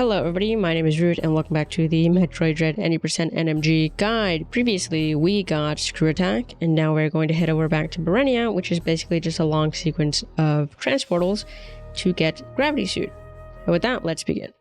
Hello everybody, my name is Root and welcome back to the Metroid Dread 90% NMG guide. Previously we got Screw Attack and now we're going to head over back to Barenia, which is basically just a long sequence of transportals to get Gravity Suit. And with that, let's begin.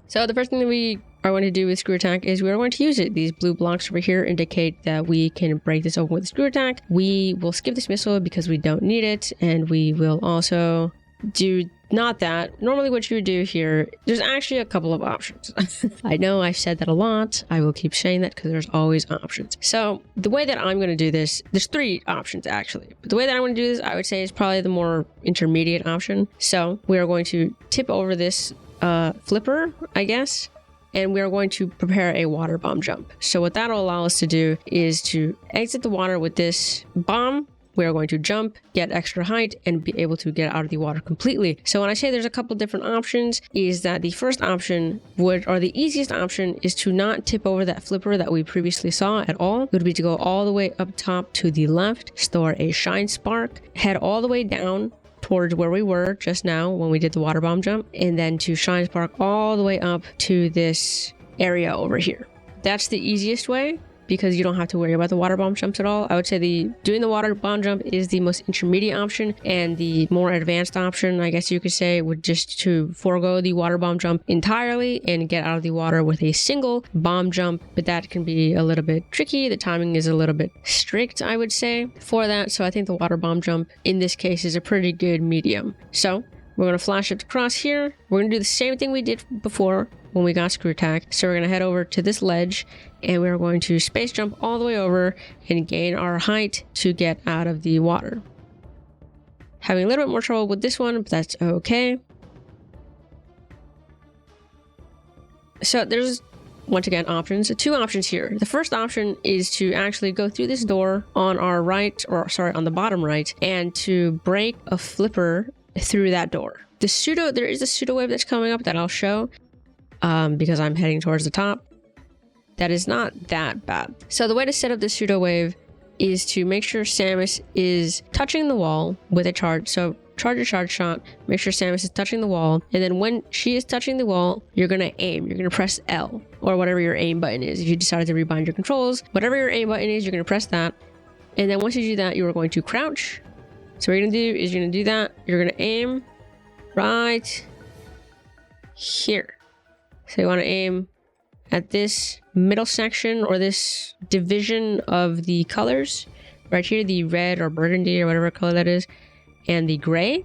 So the first thing that we are going to do with screw attack is we are going to use it. These blue blocks over here indicate that we can break this open with a screw attack. We will skip this missile because we don't need it, and we will also do not that. Normally what you would do here, there's actually a couple of options. I know I've said that a lot. I will keep saying that because there's always options. So the way that I'm going to do this, there's 3 options actually. But the way that I'm going to do this, I would say is probably the more intermediate option. So we are going to tip over this flipper, I guess, and we are going to prepare a water bomb jump. So what that'll allow us to do is to exit the water with this bomb. We are going to jump, get extra height, and be able to get out of the water completely. So when I say there's a couple different options, is that the first option or the easiest option is to not tip over that flipper that we previously saw at all. It would be to go all the way up top to the left, store a shine spark, head all the way down towards where we were just now when we did the water bomb jump, and then to shine spark all the way up to this area over here. That's the easiest way, because you don't have to worry about the water bomb jumps at all. I would say doing the water bomb jump is the most intermediate option, and the more advanced option, I guess you could say, would just to forego the water bomb jump entirely and get out of the water with a single bomb jump. But that can be a little bit tricky. The timing is a little bit strict, I would say, for that. So I think the water bomb jump in this case is a pretty good medium. So we're going to flash it across here. We're going to do the same thing we did before when we got screw attack. So we're going to head over to this ledge, and we're going to space jump all the way over and gain our height to get out of the water. Having a little bit more trouble with this one, but that's okay. So there's, once again, options. 2 options here. The first option is to actually go through this door on our right, or sorry, on the bottom right, and to break a flipper through that door. There is a pseudo wave that's coming up that I'll show because I'm heading towards the top. That is not that bad. So the way to set up the pseudo wave is to make sure Samus is touching the wall with a charge. So charge a charge shot, make sure Samus is touching the wall, and then when she is touching the wall, you're gonna aim. You're gonna press L, or whatever your aim button is. If you decided to rebind your controls, whatever your aim button is, you're gonna press that. And then once you do that, you are going to crouch. So what you're gonna do is you're gonna do that. You're gonna aim right here. So you wanna aim at this middle section, or this division of the colors right here, the red or burgundy or whatever color that is, and the gray.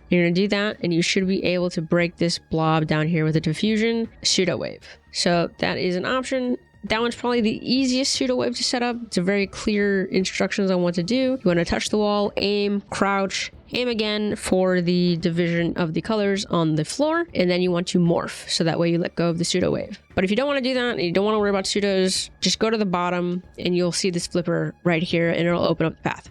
You're going to do that, and you should be able to break this blob down here with a diffusion pseudo wave. So that is an option. That one's probably the easiest pseudo wave to set up. It's a very clear instructions on what to do. You want to touch the wall, aim, crouch, aim again for the division of the colors on the floor, and then you want to morph, so that way you let go of the pseudo wave. But if you don't want to do that and you don't want to worry about pseudos, just go to the bottom and you'll see this flipper right here, and it'll open up the path.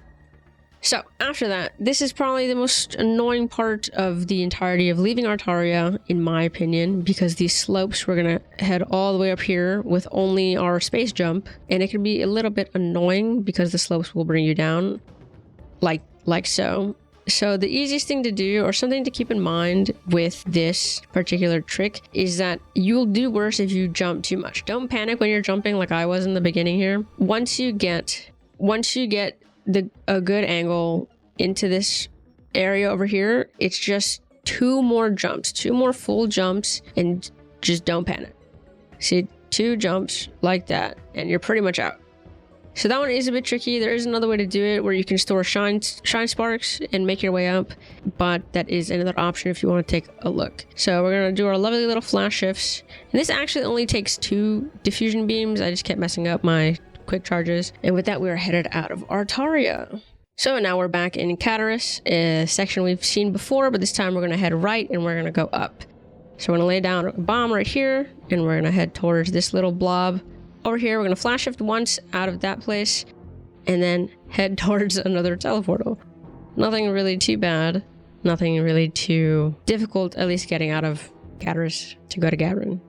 So after that, this is probably the most annoying part of the entirety of leaving Artaria, in my opinion, because these slopes, we're gonna head all the way up here with only our space jump, and it can be a little bit annoying because the slopes will bring you down like so. So the easiest thing to do, or something to keep in mind with this particular trick, is that you'll do worse if you jump too much. Don't panic when you're jumping like I was in the beginning here. Once you get a good angle into this area over here, it's just 2 more jumps, 2 more full jumps, and just don't panic. See, 2 jumps like that, and you're pretty much out. So that one is a bit tricky. There is another way to do it where you can store shine sparks and make your way up, but that is another option if you want to take a look. So we're going to do our lovely little flash shifts. And this actually only takes 2 diffusion beams. I just kept messing up my quick charges. And with that, we are headed out of Artaria. So now we're back in Cataris, a section we've seen before, but this time we're going to head right and we're going to go up. So we're going to lay down a bomb right here, and we're going to head towards this little blob. Over here, we're going to flash shift once out of that place, and then head towards another teleportal. Nothing really too bad. Nothing really too difficult, at least getting out of Cataris to go to Gavrin.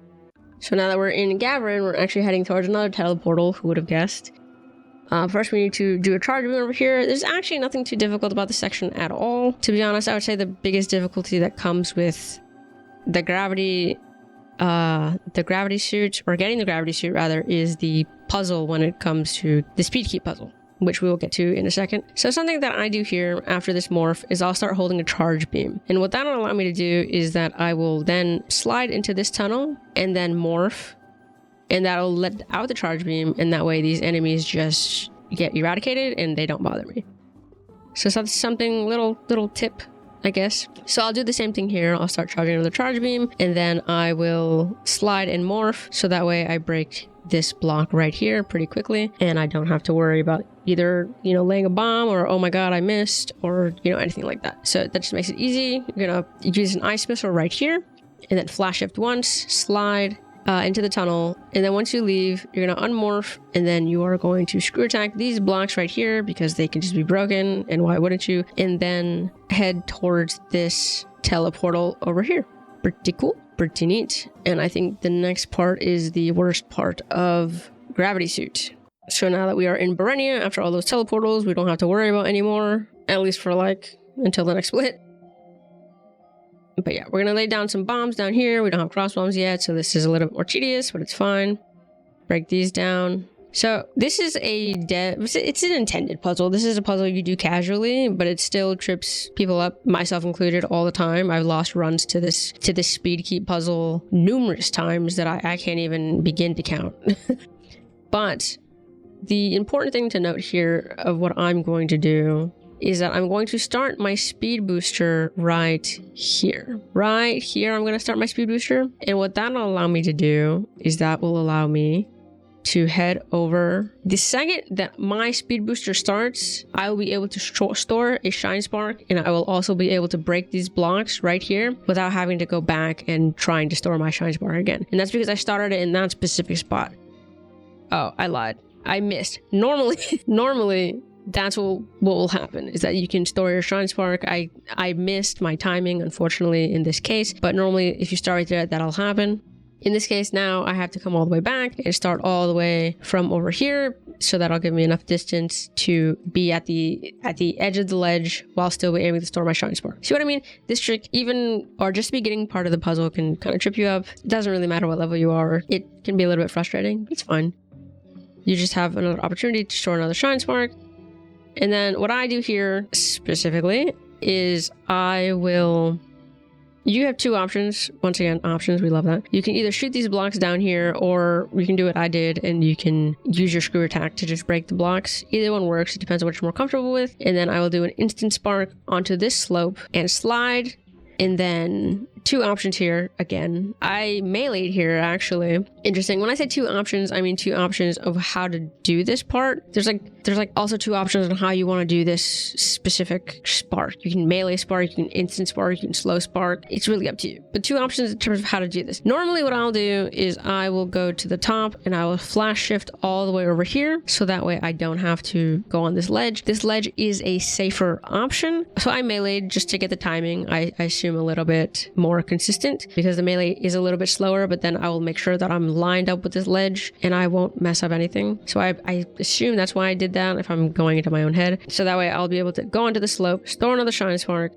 So now that we're in Gavrin, we're actually heading towards another teleportal. Who would have guessed? First, we need to do a charge move over here. There's actually nothing too difficult about this section at all. To be honest, I would say the biggest difficulty that comes with the gravity suit, or getting the gravity suit rather, is the puzzle when it comes to the speed keep puzzle, which we will get to in a second. So something that I do here after this morph is I'll start holding a charge beam. And what that will allow me to do is that I will then slide into this tunnel and then morph and that'll let out the charge beam, and that way these enemies just get eradicated and they don't bother me. So that's something, little tip, I guess. So I'll do the same thing here. I'll start charging another charge beam, and then I will slide and morph, so that way I break this block right here pretty quickly, and I don't have to worry about either, you know, laying a bomb or, oh my god, I missed, or, you know, anything like that. So that just makes it easy. You're gonna use an ice missile right here, and then flash shift once, slide into the tunnel, and then once you leave, you're gonna unmorph, and then you are going to screw attack these blocks right here because they can just be broken, and why wouldn't you? And then head towards this teleportal over here. Pretty cool, pretty neat. And I think the next part is the worst part of Gravity Suit. So now that we are in Barenia, after all those teleportals, we don't have to worry about anymore, at least for like until the next split. But yeah, we're gonna lay down some bombs down here. We don't have cross bombs yet, so this is a little bit more tedious, but it's fine. Break these down. So this is it's an intended puzzle. This is a puzzle you do casually, but it still trips people up, myself included, all the time. I've lost runs to this speed keep puzzle numerous times that I can't even begin to count. But the important thing to note here of what I'm going to do is that I'm going to start my speed booster right here. Right here, I'm going to start my speed booster. And what that'll allow me to do is that will allow me to head over. The second that my speed booster starts, I will be able to store a shine spark, and I will also be able to break these blocks right here without having to go back and trying to store my shine spark again. And that's because I started it in that specific spot. Oh, I lied. I missed. Normally, that's what will happen, is that you can store your shine spark. I missed my timing, unfortunately, in this case, but normally if you start right there, that'll happen. In this case, now I have to come all the way back and start all the way from over here, so that'll give me enough distance to be at the edge of the ledge while still be able to store my shine spark. See what I mean? This trick, even or just the beginning part of the puzzle, can kind of trip you up. It doesn't really matter what level you are. It can be a little bit frustrating, but it's fine. You just have another opportunity to store another shine spark. And then what I do here specifically is you have two options. Once again, options, we love that. You can either shoot these blocks down here, or you can do what I did and you can use your screw attack to just break the blocks. Either one works. It depends on what you're more comfortable with. And then I will do an instant spark onto this slope and slide. And then two options here. Again, I meleeed here, actually. Interesting. When I say two options, I mean two options of how to do this part. There's like also two options on how you want to do this specific spark. You can melee spark, you can instant spark, you can slow spark. It's really up to you. But two options in terms of how to do this. Normally what I'll do is I will go to the top and I will flash shift all the way over here, so that way I don't have to go on this ledge. This ledge is a safer option. So I meleeed just to get the timing. I assume a little bit more consistent because the melee is a little bit slower, but then I will make sure that I'm lined up with this ledge and I won't mess up anything. So I assume that's why I did that, if I'm going into my own head. So that way I'll be able to go onto the slope, store another shine spark,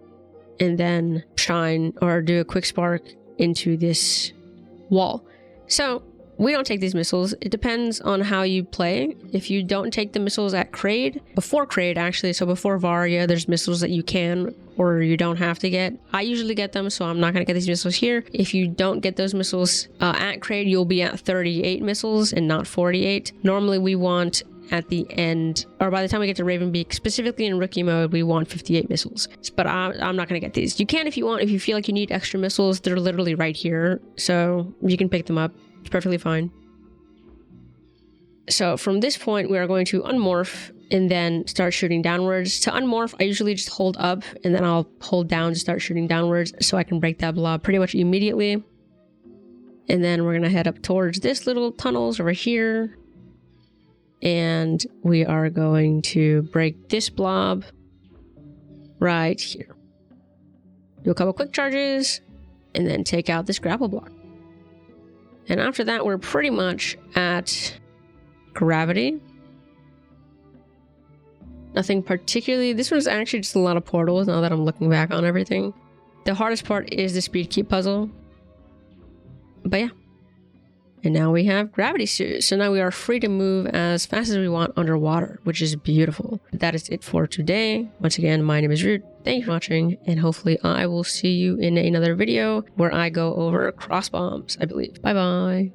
and then shine or do a quick spark into this wall. So we don't take these missiles. It depends on how you play. If you don't take the missiles at Kraid, before Kraid actually, so before Varia, there's missiles that you can or you don't have to get. I usually get them, so I'm not going to get these missiles here. If you don't get those missiles at Kraid, you'll be at 38 missiles and not 48. Normally we want at the end, or by the time we get to Ravenbeak, specifically in rookie mode, we want 58 missiles. But I'm not going to get these. You can if you want. If you feel like you need extra missiles, they're literally right here, so you can pick them up. It's perfectly fine. So from this point, we are going to unmorph and then start shooting downwards. To unmorph, I usually just hold up and then I'll hold down to start shooting downwards so I can break that blob pretty much immediately. And then we're going to head up towards this little tunnels over here. And we are going to break this blob right here. Do a couple quick charges and then take out this grapple block. And after that, we're pretty much at gravity. Nothing particularly. This one's actually just a lot of portals now that I'm looking back on everything. The hardest part is the speed keep puzzle. But yeah. And now we have gravity suit. So now we are free to move as fast as we want underwater, which is beautiful. That is it for today. Once again, my name is Root. Thank you for watching, and hopefully I will see you in another video where I go over cross bombs, I believe. Bye bye.